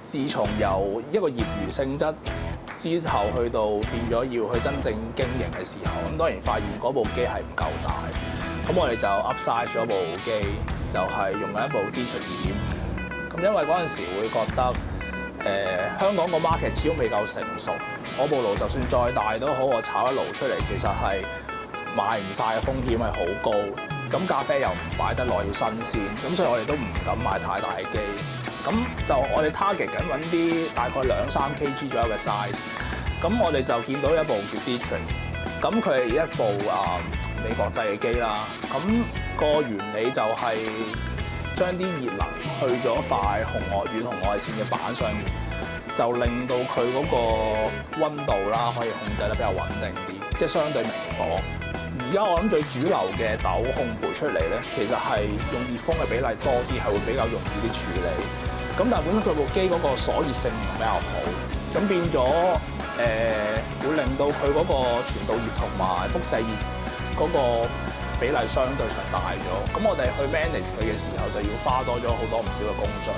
自從由一個業餘性質之後，去到變咗要去真正經營嘅時候，咁當然發現嗰部機係唔夠大，咁我哋就 upsize 咗部機，就係用緊一部 D2 2.5。咁因為嗰陣時會覺得香港個 market 始終未夠成熟，我部爐就算再大都好，我炒一爐出嚟其實係賣唔晒嘅風險係好高。咁咖啡又唔擺得耐要新鮮，咁所以我哋都唔敢買太大嘅機。咁就我哋 target 緊揾啲大概2-3 kg 左右嘅 size。咁我哋就見到一部叫 D-Tray，咁佢係一部美國製嘅機啦。咁個原理就係將啲熱能去咗塊遠紅外線嘅板上面，就令到佢嗰個溫度啦可以控制得比較穩定啲，即係相對明火。而家我諗最主流嘅豆烘焙出嚟咧，其實係用熱風嘅比例多啲，係會比較容易啲處理。咁但係本身佢部機嗰個鎖熱性比較好，咁變咗會令到佢嗰個傳導熱同埋輻射熱嗰個比例相對上大咗。咁我哋去 manage 佢嘅時候，就要花多咗好多唔少嘅工序。